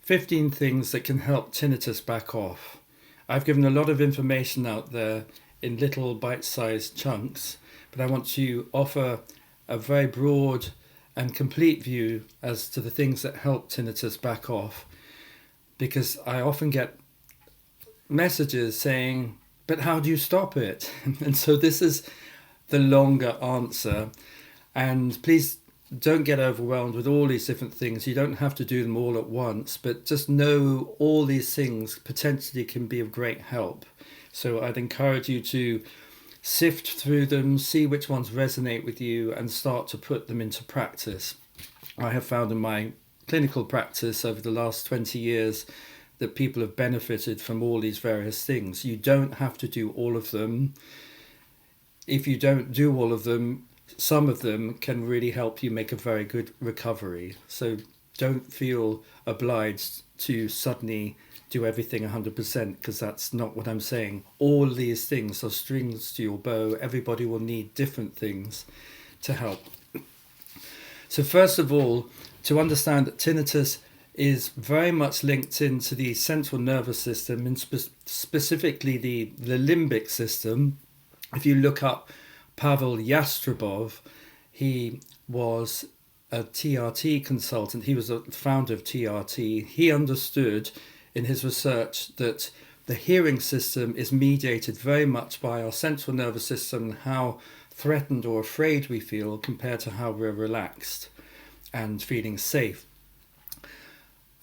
15 things that can help tinnitus back off. I've given a lot of information out there in little bite-sized chunks, but I want to offer a very broad and complete view as to the things that help tinnitus back off, because I often get messages saying, but how do you stop it? And so this is the longer answer. And please don't get overwhelmed with all these different things. You don't have to do them all at once, but just know all these things potentially can be of great help. So I'd encourage you to sift through them, see which ones resonate with you, and start to put them into practice. I have found in my clinical practice over the last 20 years that people have benefited from all these various things. You don't have to do all of them. If you don't do all of them, some of them can really help you make a very good recovery. So don't feel obliged to suddenly do everything 100%, because that's not what I'm saying. All these things are strings to your bow. Everybody will need different things to help. So first of all, to understand that tinnitus is very much linked into the central nervous system, and specifically the limbic system. If you look up Pavel Yastrebov, he was a TRT consultant. He was a founder of TRT. He understood in his research that the hearing system is mediated very much by our central nervous system, how threatened or afraid we feel compared to how we're relaxed and feeling safe.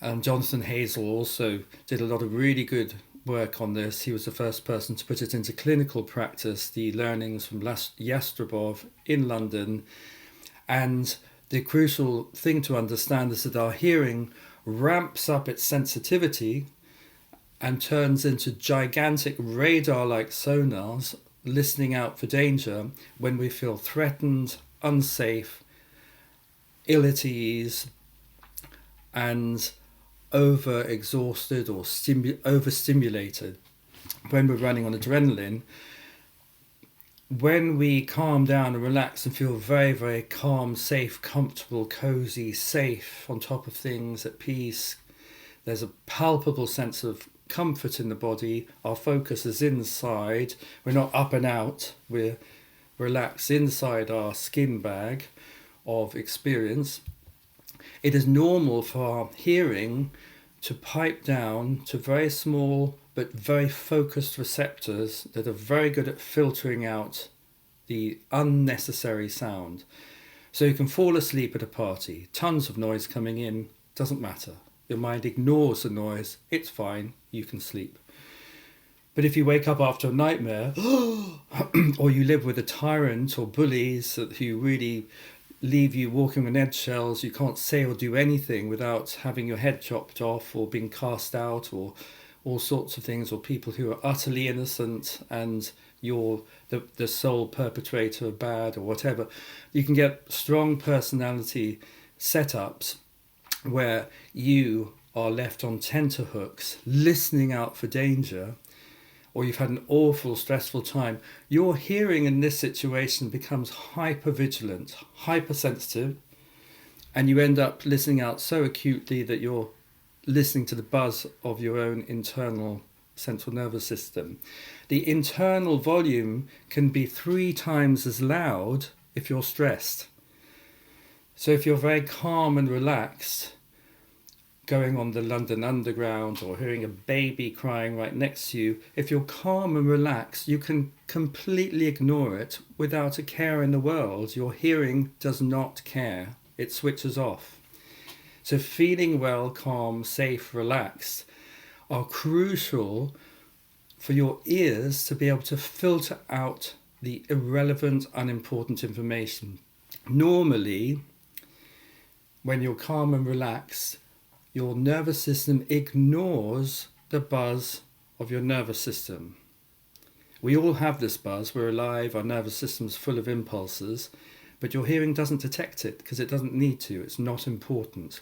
And Jonathan Hazel also did a lot of really good work on this. He was the first person to put it into clinical practice, the learnings from Yastrebov in London. And the crucial thing to understand is that our hearing ramps up its sensitivity and turns into gigantic radar-like sonars, listening out for danger when we feel threatened, unsafe, ill at ease, and over-exhausted or overstimulated. When we're running on adrenaline, when we calm down and relax and feel very, very calm, safe, comfortable, cozy, safe, on top of things, at peace, there's a palpable sense of comfort in the body. Our focus is inside. We're not up and out. We're relaxed inside our skin bag of experience. It is normal for our hearing to pipe down to very small but very focused receptors that are very good at filtering out the unnecessary sound. So you can fall asleep at a party, tons of noise coming in, doesn't matter. Your mind ignores the noise, it's fine, you can sleep. But if you wake up after a nightmare, or you live with a tyrant or bullies who really leave you walking on eggshells, you can't say or do anything without having your head chopped off or being cast out, or all sorts of things, or people who are utterly innocent and you're the sole perpetrator of bad or whatever. You can get strong personality setups where you are left on tenterhooks, listening out for danger, or you've had an awful, stressful time. Your hearing in this situation becomes hyper-vigilant, hypersensitive, and you end up listening out so acutely that you're listening to the buzz of your own internal central nervous system. The internal volume can be 3 times as loud if you're stressed. So if you're very calm and relaxed, going on the London Underground or hearing a baby crying right next to you, if you're calm and relaxed, you can completely ignore it without a care in the world. Your hearing does not care. It switches off. So feeling well, calm, safe, relaxed are crucial for your ears to be able to filter out the irrelevant, unimportant information. Normally, when you're calm and relaxed, your nervous system ignores the buzz of your nervous system. We all have this buzz. We're alive. Our nervous system's full of impulses, but your hearing doesn't detect it because it doesn't need to. It's not important.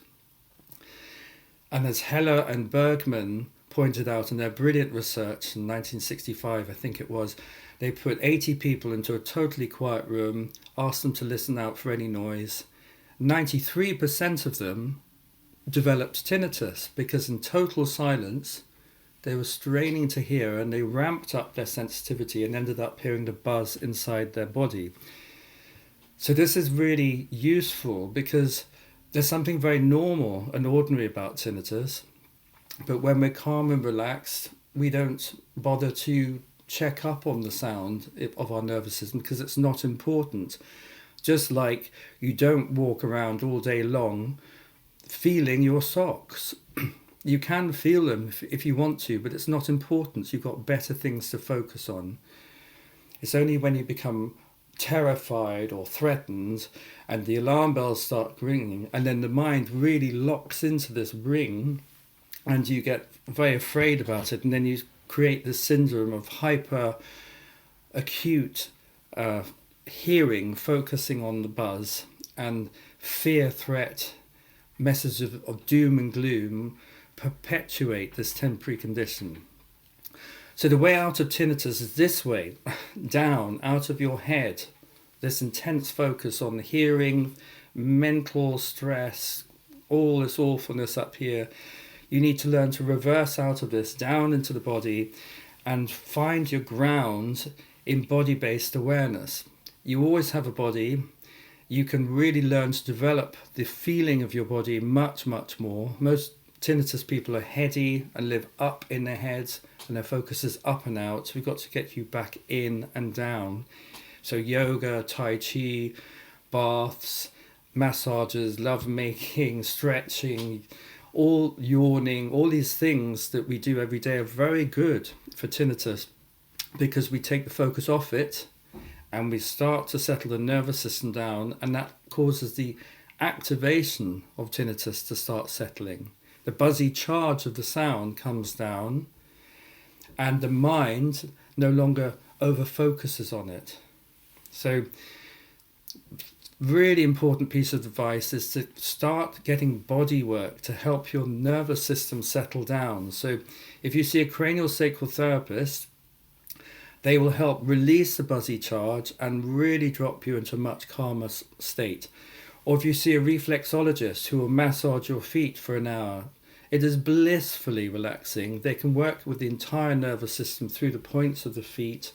And as Heller and Bergman pointed out in their brilliant research in 1965, I think it was, they put 80 people into a totally quiet room, asked them to listen out for any noise. 93% of them developed tinnitus, because in total silence they were straining to hear, and they ramped up their sensitivity and ended up hearing the buzz inside their body. So this is really useful because there's something very normal and ordinary about tinnitus, but when we're calm and relaxed, we don't bother to check up on the sound of our nervous system because it's not important. Just like you don't walk around all day long feeling your socks. You can feel them if you want to, but it's not important. You've got better things to focus on. It's only when you become terrified or threatened and the alarm bells start ringing, and then the mind really locks into this ring and you get very afraid about it, and then you create this syndrome of hyper acute hearing, focusing on the buzz, and fear, threat, messages of doom and gloom perpetuate this temporary condition. So the way out of tinnitus is this way, down, out of your head, this intense focus on hearing, mental stress, all this awfulness up here. You need to learn to reverse out of this, down into the body, and find your ground in body-based awareness. You always have a body. You can really learn to develop the feeling of your body much, much more. Most tinnitus people are heady and live up in their heads, and their focus is up and out. We've got to get you back in and down. So yoga, tai chi, baths, massages, lovemaking, stretching, all yawning, all these things that we do every day are very good for tinnitus because we take the focus off it and we start to settle the nervous system down, and that causes the activation of tinnitus to start settling. The buzzy charge of the sound comes down and the mind no longer over-focuses on it. So really important piece of advice is to start getting body work to help your nervous system settle down. So if you see a cranial sacral therapist, they will help release the buzzy charge and really drop you into a much calmer state. Or if you see a reflexologist who will massage your feet for an hour, it is blissfully relaxing. They can work with the entire nervous system through the points of the feet,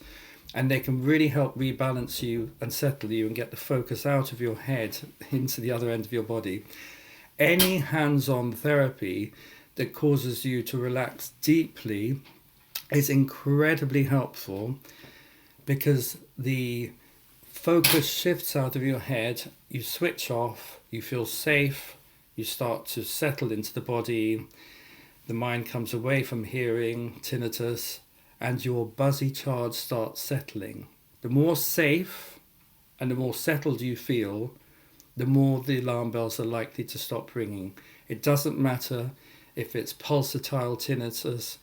and they can really help rebalance you and settle you and get the focus out of your head into the other end of your body. Any hands-on therapy that causes you to relax deeply is incredibly helpful because the focus shifts out of your head, you switch off, you feel safe, you start to settle into the body, the mind comes away from hearing, tinnitus, and your buzzy charge starts settling. The more safe and the more settled you feel, the more the alarm bells are likely to stop ringing. It doesn't matter if it's pulsatile tinnitus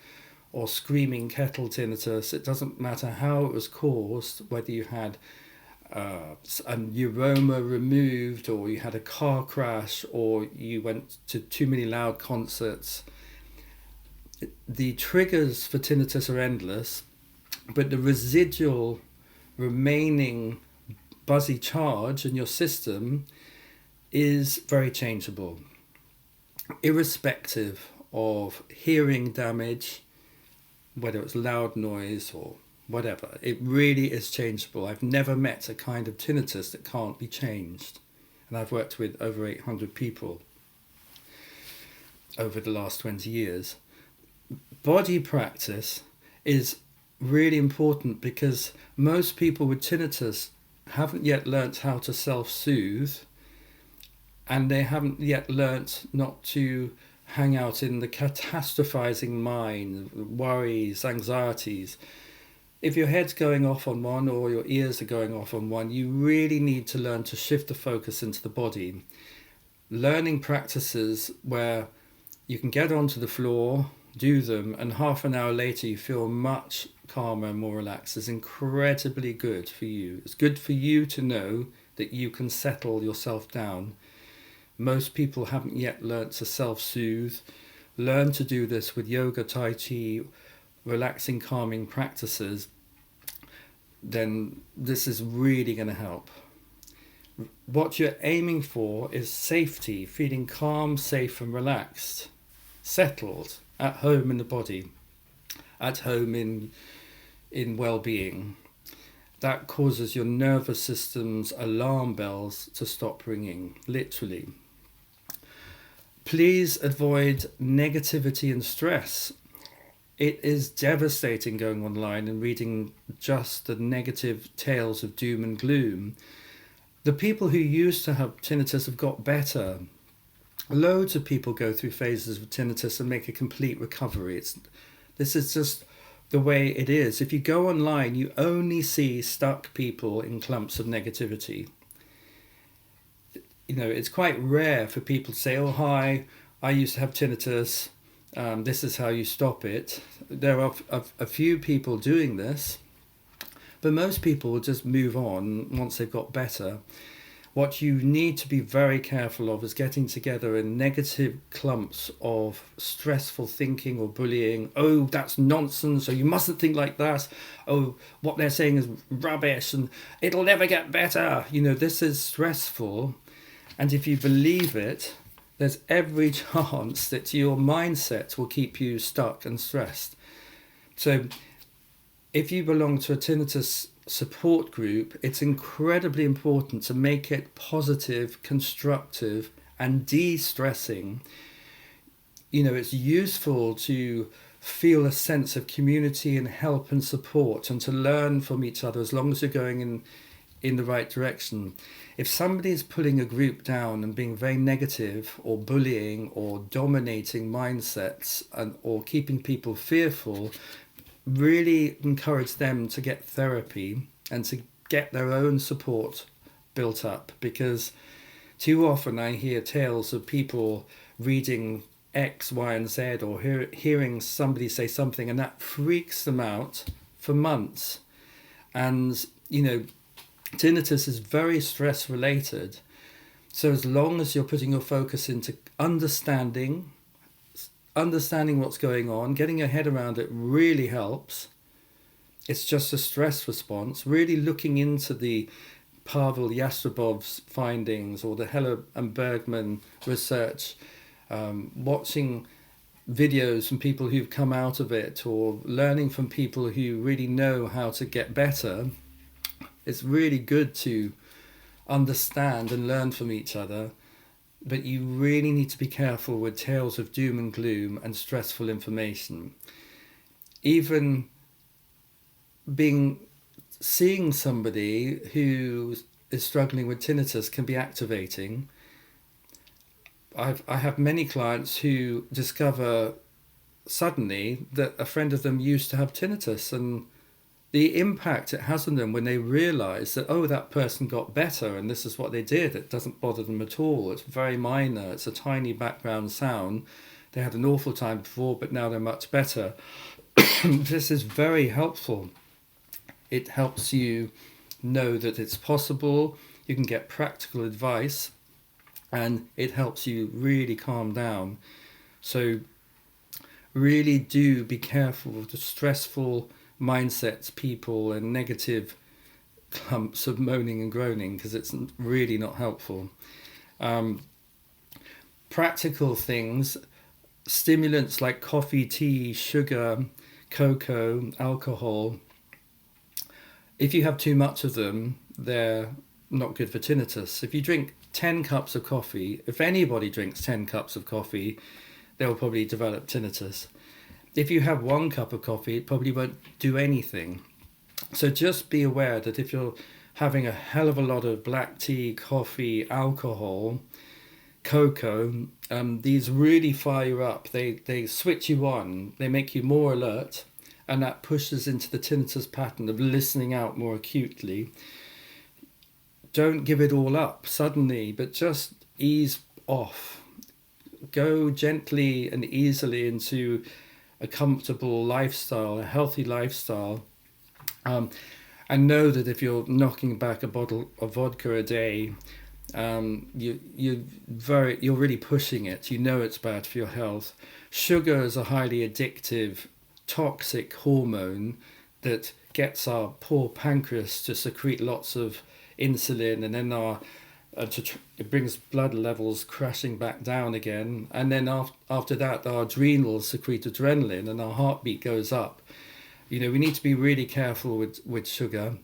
or screaming kettle tinnitus. It doesn't matter how it was caused, whether you had a neuroma removed, or you had a car crash, or you went to too many loud concerts. The triggers for tinnitus are endless, but the residual remaining buzzy charge in your system is very changeable, irrespective of hearing damage, whether it's loud noise or whatever. It really is changeable. I've never met a kind of tinnitus that can't be changed, and I've worked with over 800 people over the last 20 years. Body practice is really important because most people with tinnitus haven't yet learnt how to self-soothe, and they haven't yet learnt not to hang out in the catastrophizing mind, worries, anxieties. If your head's going off on one or your ears are going off on one, you really need to learn to shift the focus into the body. Learning practices where you can get onto the floor, do them, and half an hour later you feel much calmer and more relaxed is incredibly good for you. It's good for you to know that you can settle yourself down. Most people haven't yet learnt to self-soothe. Learn to do this with yoga, tai chi, relaxing, calming practices. Then this is really going to help. what you're aiming for is safety, feeling calm, safe and relaxed, settled, at home in the body, at home in well-being. That causes your nervous system's alarm bells to stop ringing, literally. Please avoid negativity and stress. It is devastating going online and reading just the negative tales of doom and gloom. The people who used to have tinnitus have got better. Loads of people go through phases of tinnitus and make a complete recovery. This is just the way it is. If you go online, you only see stuck people in clumps of negativity. It's quite rare for people to say, oh, hi, I used to have tinnitus. This is how you stop it. There are a few people doing this, but most people will just move on once they've got better. What you need to be very careful of is getting together in negative clumps of stressful thinking or bullying. Oh, that's nonsense. Oh, you mustn't think like that. Oh, what they're saying is rubbish and it'll never get better. This is stressful. And if you believe it, there's every chance that your mindset will keep you stuck and stressed. So if you belong to a tinnitus support group, it's incredibly important to make it positive, constructive, and de-stressing. It's useful to feel a sense of community and help and support and to learn from each other as long as you're going in the right direction. If somebody is pulling a group down and being very negative or bullying or dominating mindsets or keeping people fearful, really encourage them to get therapy and to get their own support built up, because too often I hear tales of people reading X, Y, and Z or hearing somebody say something and that freaks them out for months. And, tinnitus is very stress related. So as long as you're putting your focus into understanding what's going on, getting your head around it really helps. It's just a stress response. Really looking into the Pavel Yastrebov's findings or the Heller and Bergman research, watching videos from people who've come out of it or learning from people who really know how to get better. It's really good to understand and learn from each other, but you really need to be careful with tales of doom and gloom and stressful information. Even seeing somebody who is struggling with tinnitus can be activating. I have many clients who discover suddenly that a friend of them used to have tinnitus, and the impact it has on them when they realise that, oh, that person got better and this is what they did. It doesn't bother them at all. It's very minor. It's a tiny background sound. They had an awful time before, but now they're much better. This is very helpful. It helps you know that it's possible. You can get practical advice, and it helps you really calm down. So really do be careful of the stressful mindsets, people, and negative clumps of moaning and groaning, because it's really not helpful. Practical things, stimulants like coffee, tea, sugar, cocoa, alcohol. If you have too much of them, they're not good for tinnitus. If you drink 10 cups of coffee, if anybody drinks 10 cups of coffee, they'll probably develop tinnitus. If you have 1 cup of coffee, it probably won't do anything. So just be aware that if you're having a hell of a lot of black tea, coffee, alcohol, cocoa, these really fire you up. They switch you on. They make you more alert, and that pushes into the tinnitus pattern of listening out more acutely. Don't give it all up suddenly, but just ease off. Go gently and easily into a comfortable lifestyle, a healthy lifestyle, and know that if you're knocking back a bottle of vodka a day, you're really pushing it. You know it's bad for your health. Sugar is a highly addictive, toxic hormone that gets our poor pancreas to secrete lots of insulin, and then our it brings blood levels crashing back down again, and then after that our adrenals secrete adrenaline and our heartbeat goes up. We need to be really careful with sugar,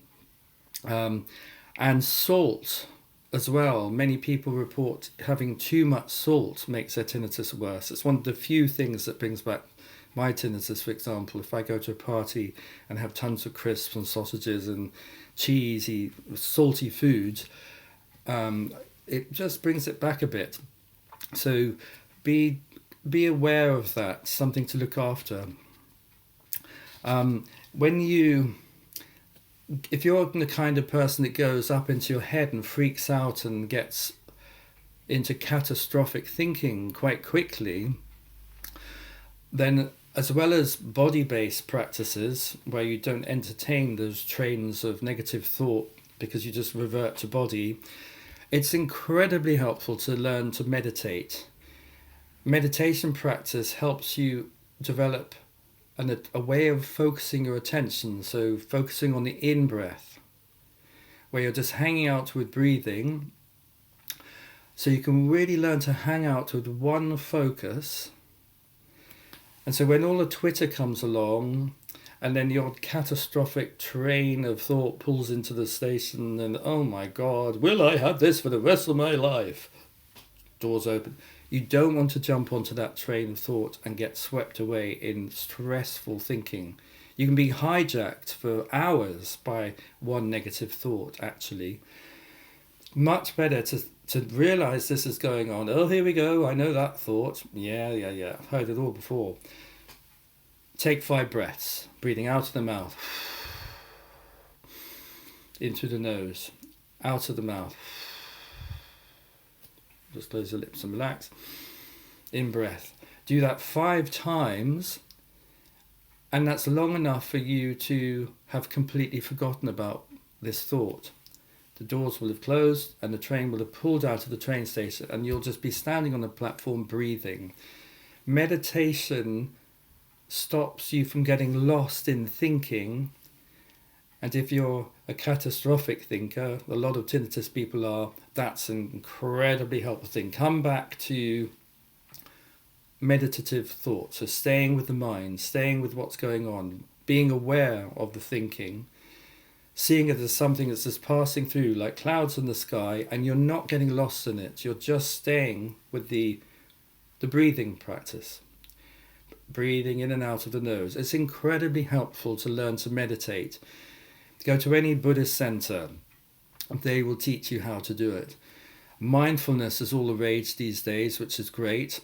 and salt as well. Many people report having too much salt makes their tinnitus worse. It's one of the few things that brings back my tinnitus. For example, if I go to a party and have tons of crisps and sausages and cheesy, salty foods, it just brings it back a bit. So be aware of that, something to look after. If you're the kind of person that goes up into your head and freaks out and gets into catastrophic thinking quite quickly, then as well as body-based practices where you don't entertain those trains of negative thought because you just revert to body, it's incredibly helpful to learn to meditate. Meditation practice helps you develop a way of focusing your attention, so focusing on the in-breath, where you're just hanging out with breathing, so you can really learn to hang out with one focus. And so when all the Twitter comes along, and then your catastrophic train of thought pulls into the station, and oh my God, will I have this for the rest of my life? Doors open. You don't want to jump onto that train of thought and get swept away in stressful thinking. You can be hijacked for hours by one negative thought, actually. Much better to realize this is going on. Oh, here we go. I know that thought. Yeah. I've heard it all before. Take 5 breaths, breathing out of the mouth, into the nose, out of the mouth. Just close your lips and relax. In breath. Do that 5 times, and that's long enough for you to have completely forgotten about this thought. The doors will have closed and the train will have pulled out of the train station, and you'll just be standing on the platform breathing. Meditation stops you from getting lost in thinking. And if you're a catastrophic thinker, a lot of tinnitus people are, that's an incredibly helpful thing. Come back to meditative thought. So staying with the mind, staying with what's going on, being aware of the thinking, seeing it as something that's just passing through like clouds in the sky, and you're not getting lost in it. You're just staying with the breathing practice. Breathing in and out of the nose. It's incredibly helpful to learn to meditate. Go to any Buddhist center, they will teach you how to do it. Mindfulness is all the rage these days, which is great.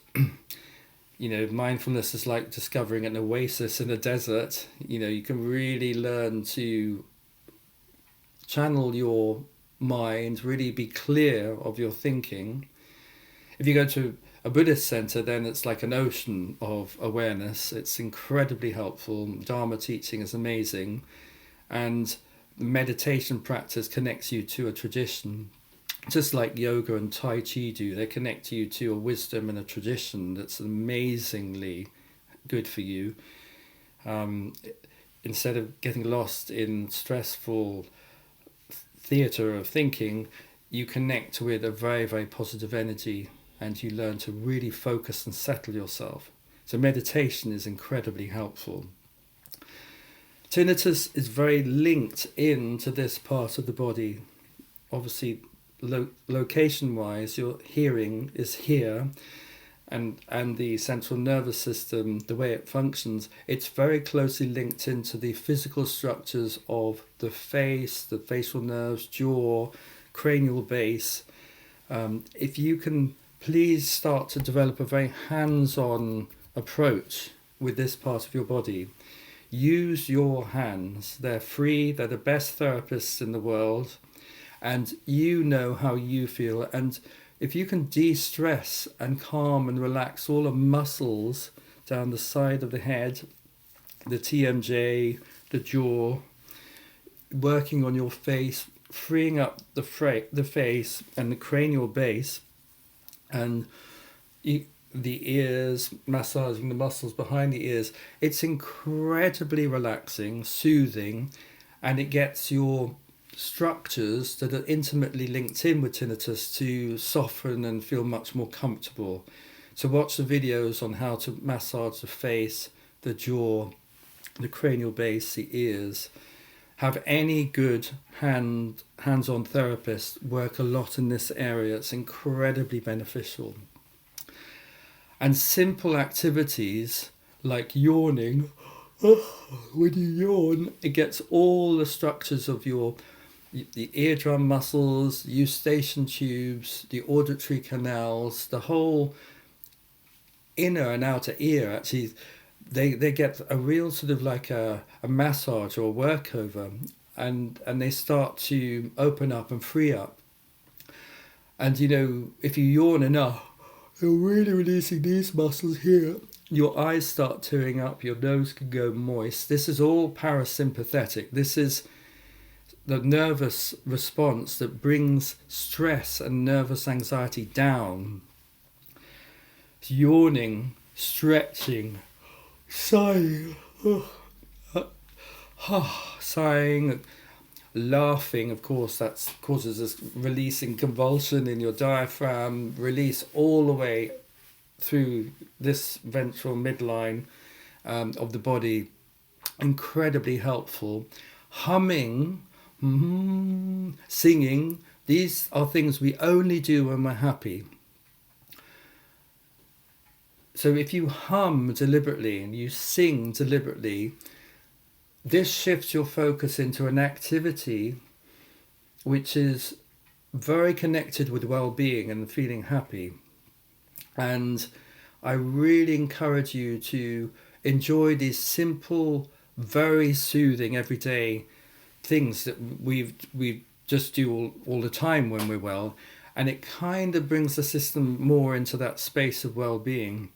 Mindfulness is like discovering an oasis in a desert. You can really learn to channel your mind, really be clear of your thinking. If you go to a Buddhist center, then it's like an ocean of awareness. It's incredibly helpful. Dharma teaching is amazing. And meditation practice connects you to a tradition, just like yoga and Tai Chi do. They connect you to a wisdom and a tradition that's amazingly good for you. Instead of getting lost in stressful theatre of thinking, you connect with a very, very positive energy, and you learn to really focus and settle yourself. So meditation is incredibly helpful. Tinnitus is very linked into this part of the body. Obviously, location-wise, your hearing is here, and the central nervous system, the way it functions, it's very closely linked into the physical structures of the face, the facial nerves, jaw, cranial base. If you can please start to develop a very hands-on approach with this part of your body. Use your hands. They're free. They're the best therapists in the world. And you know how you feel. And if you can de-stress and calm and relax all the muscles down the side of the head, the TMJ, the jaw, working on your face, freeing up the face and the cranial base, and the ears, massaging the muscles behind the ears, it's incredibly relaxing, soothing, and it gets your structures that are intimately linked in with tinnitus to soften and feel much more comfortable. So watch the videos on how to massage the face, the jaw, the cranial base, the ears. Have any good hands-on therapist work a lot in this area. It's incredibly beneficial. And simple activities like yawning, when you yawn, it gets all the structures of the eardrum muscles, eustachian tubes, the auditory canals, the whole inner and outer ear, actually, they get a real sort of like a massage or workover, and they start to open up and free up. And if you yawn enough, you're really releasing these muscles here. Your eyes start tearing up, your nose can go moist. This is all parasympathetic. This is the nervous response that brings stress and nervous anxiety down. It's yawning, stretching, sighing, sighing, laughing. Of course, that causes this releasing convulsion in your diaphragm, release all the way through this ventral midline of the body. Incredibly helpful. Humming, singing, these are things we only do when we're happy. So if you hum deliberately and you sing deliberately, this shifts your focus into an activity which is very connected with well-being and feeling happy. And I really encourage you to enjoy these simple, very soothing, everyday things that we just do all the time when we're well. And it kind of brings the system more into that space of well-being.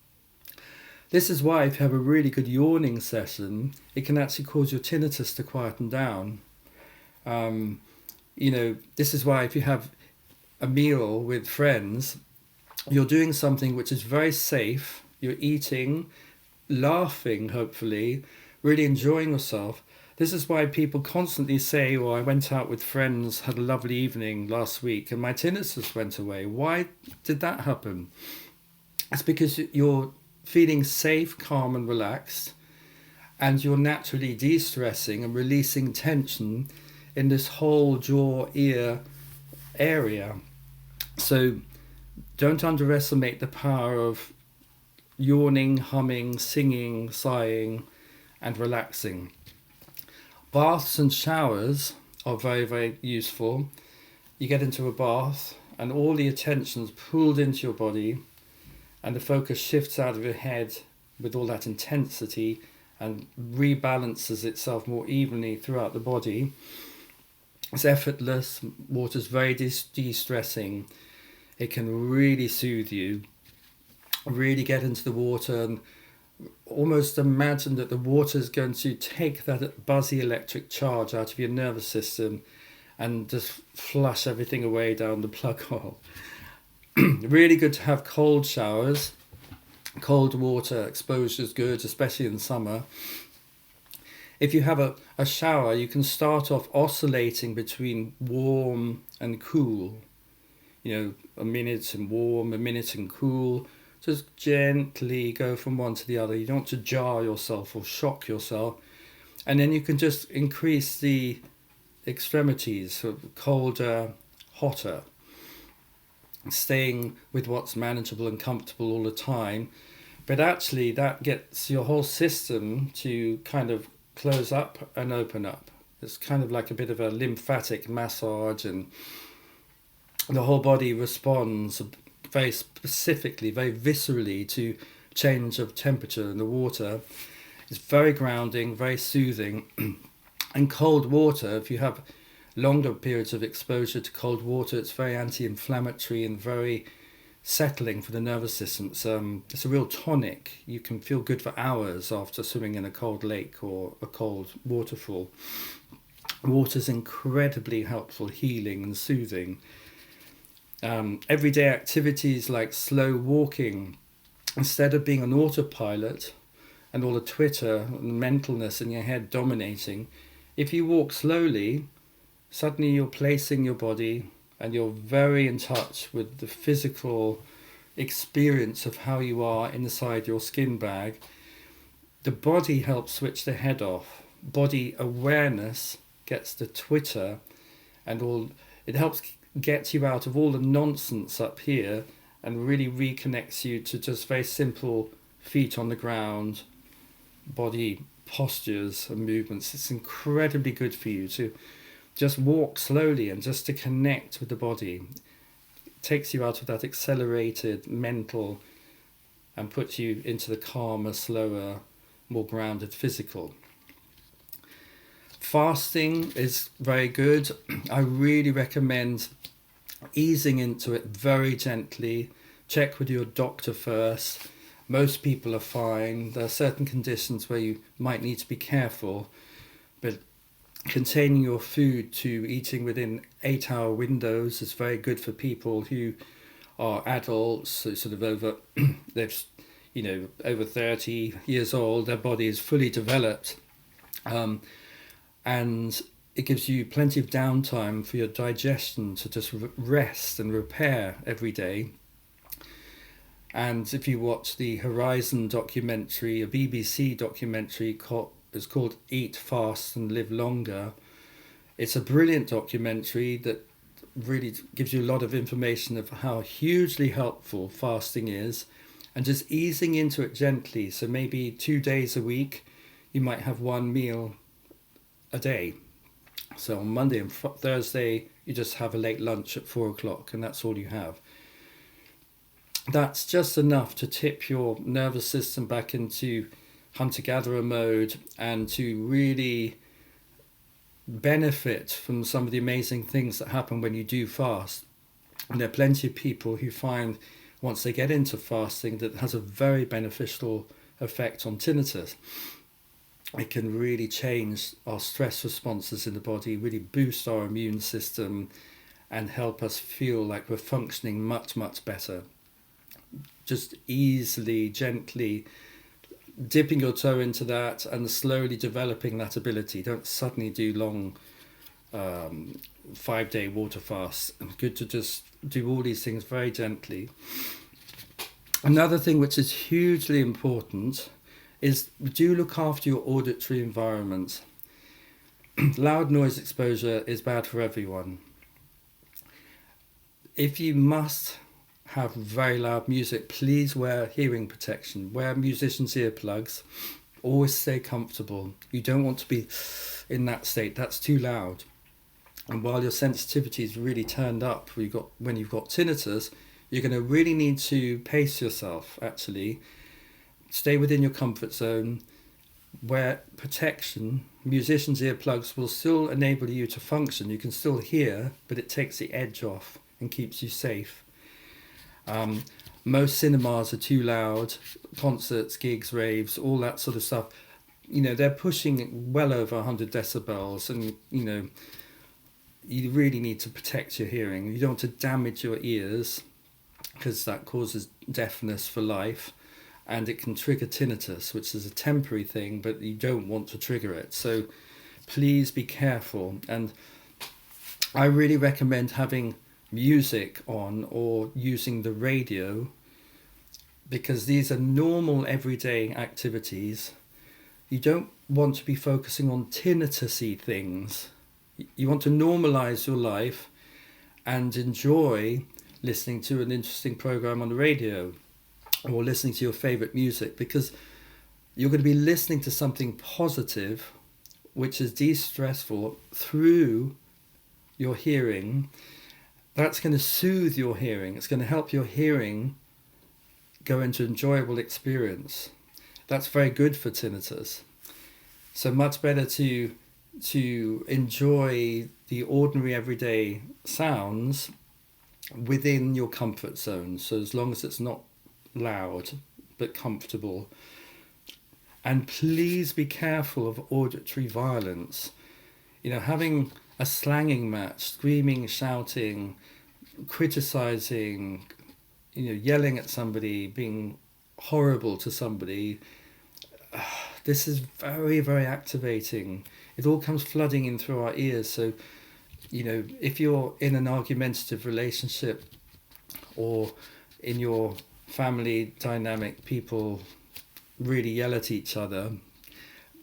This is why if you have a really good yawning session, it can actually cause your tinnitus to quieten down. This is why if you have a meal with friends, you're doing something which is very safe. You're eating, laughing, hopefully, really enjoying yourself. This is why people constantly say, I went out with friends, had a lovely evening last week, and my tinnitus went away. Why did that happen? It's because you're feeling safe, calm and relaxed, and you're naturally de-stressing and releasing tension in this whole jaw ear area. So don't underestimate the power of yawning, humming, singing, sighing and relaxing. Baths and showers are very, very useful. You get into a bath and all the attention's pulled into your body, and the focus shifts out of your head with all that intensity and rebalances itself more evenly throughout the body. It's effortless. Water's very de-stressing. It can really soothe you. Really get into the water and almost imagine that the water is going to take that buzzy electric charge out of your nervous system and just flush everything away down the plug hole. Really good to have cold showers. Cold water exposure is good, especially in summer. If you have a shower, you can start off oscillating between warm and cool. A minute and warm, a minute and cool. Just gently go from one to the other. You don't want to jar yourself or shock yourself. And then you can just increase the extremities, so colder, hotter. Staying with what's manageable and comfortable all the time. But actually that gets your whole system to kind of close up and open up. It's kind of like a bit of a lymphatic massage, and the whole body responds very specifically, very viscerally to change of temperature in the water. It's very grounding, very soothing. And cold water, if you have longer periods of exposure to cold water, it's very anti-inflammatory and very settling for the nervous system. It's a real tonic. You can feel good for hours after swimming in a cold lake or a cold waterfall. Water's incredibly helpful, healing and soothing. Everyday activities like slow walking, instead of being on autopilot and all the twitter and mentalness in your head dominating, if you walk slowly, Suddenly you're placing your body and you're very in touch with the physical experience of how you are inside your skin bag. The body helps switch the head off. Body awareness gets the Twitter and all. It helps get you out of all the nonsense up here and really reconnects you to just very simple feet on the ground, body postures and movements. It's incredibly good for you to just walk slowly and just to connect with the body. It takes you out of that accelerated mental and puts you into the calmer, slower, more grounded physical. Fasting is very good. I really recommend easing into it very gently. Check with your doctor first. Most people are fine. There are certain conditions where you might need to be careful, but containing your food to eating within 8-hour windows is very good for people who are adults, so sort of over they've over 30 years old. Their body is fully developed, and it gives you plenty of downtime for your digestion to just rest and repair every day. And if you watch the Horizon documentary, a BBC documentary it's called Eat, Fast and Live Longer. It's a brilliant documentary that really gives you a lot of information of how hugely helpful fasting is, and just easing into it gently. So maybe 2 days a week, you might have one meal a day. So on Monday and Thursday, you just have a late lunch at 4 o'clock, and that's all you have. That's just enough to tip your nervous system back into hunter-gatherer mode and to really benefit from some of the amazing things that happen when you do fast. And there are plenty of people who find once they get into fasting that it has a very beneficial effect on tinnitus. It can really change our stress responses in the body, really boost our immune system and help us feel like we're functioning much, much better. Just easily, gently dipping your toe into that and slowly developing that ability. Don't suddenly do long 5-day water fasts. It's good to just do all these things very gently. Another thing which is hugely important is do look after your auditory environment. Loud noise exposure is bad for everyone. If you must have very loud music, please wear hearing protection. Wear musicians' earplugs. Always stay comfortable. You don't want to be in that state. That's too loud. And while your sensitivity is really turned up when you've got tinnitus, you're going to really need to pace yourself, actually. Stay within your comfort zone. Wear protection. Musicians' earplugs will still enable you to function. You can still hear, but it takes the edge off and keeps you safe. Most cinemas are too loud. Concerts, gigs, raves, all that sort of stuff. They're pushing well over 100 decibels, and you really need to protect your hearing. You don't want to damage your ears because that causes deafness for life, and it can trigger tinnitus, which is a temporary thing, but you don't want to trigger it. So please be careful. And I really recommend having music on or using the radio, because these are normal everyday activities. You don't want to be focusing on tinnitus-y things. You want to normalize your life and enjoy listening to an interesting program on the radio or listening to your favorite music, because you're going to be listening to something positive which is de-stressful through your hearing. That's going to soothe your hearing. It's going to help your hearing go into enjoyable experience. That's very good for tinnitus. So much better to enjoy the ordinary everyday sounds within your comfort zone. So as long as it's not loud but comfortable. And please be careful of auditory violence. Having a slanging match, screaming, shouting, criticizing, yelling at somebody, being horrible to somebody, this is very, very activating. It all comes flooding in through our ears. So if you're in an argumentative relationship or in your family dynamic, people really yell at each other,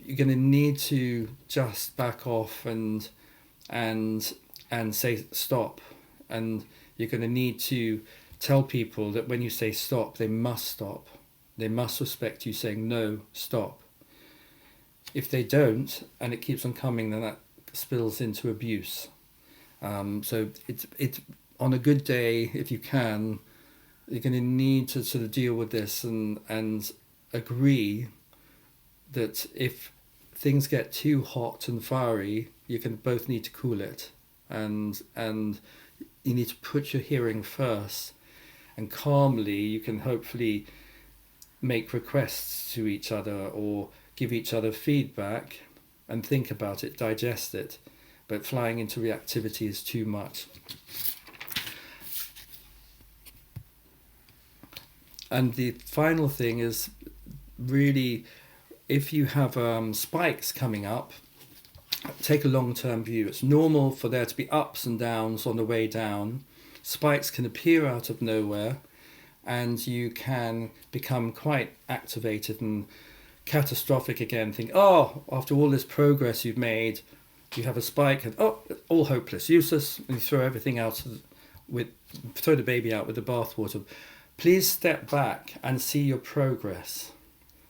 you're going to need to just back off and say stop. And you're going to need to tell people that when you say stop, they must stop. They must respect you saying no, stop. If they don't, and it keeps on coming, then that spills into abuse. So it's on a good day, if you can, you're going to need to sort of deal with this and agree that if things get too hot and fiery, you can both need to cool it, and you need to put your hearing first, and calmly you can hopefully make requests to each other or give each other feedback and think about it, digest it. But flying into reactivity is too much. And the final thing is really, if you have spikes coming up, take a long-term view. It's normal for there to be ups and downs on the way down. Spikes can appear out of nowhere, and you can become quite activated and catastrophic again. Think, oh, after all this progress you've made, you have a spike, and oh, all hopeless, useless, and you throw everything out throw the baby out with the bathwater. Please step back and see your progress.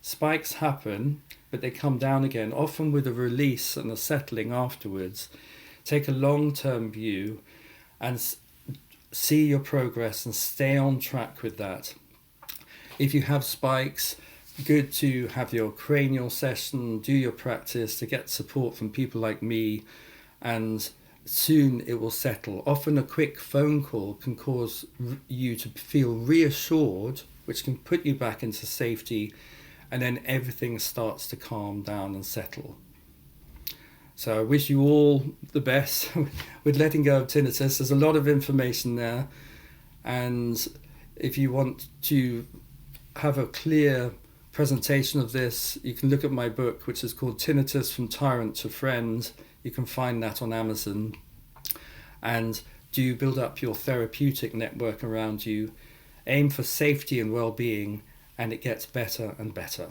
Spikes happen, but they come down again, often with a release and a settling afterwards. Take a long-term view and see your progress and stay on track with that. If you have spikes, good to have your cranial session, do your practice, to get support from people like me, and soon it will settle. Often a quick phone call can cause you to feel reassured, which can put you back into safety, and then everything starts to calm down and settle. So I wish you all the best with letting go of tinnitus. There's a lot of information there, and if you want to have a clear presentation of this, you can look at my book, which is called Tinnitus from Tyrant to Friend. You can find that on Amazon. And do build up your therapeutic network around you. Aim for safety and well-being, and it gets better and better.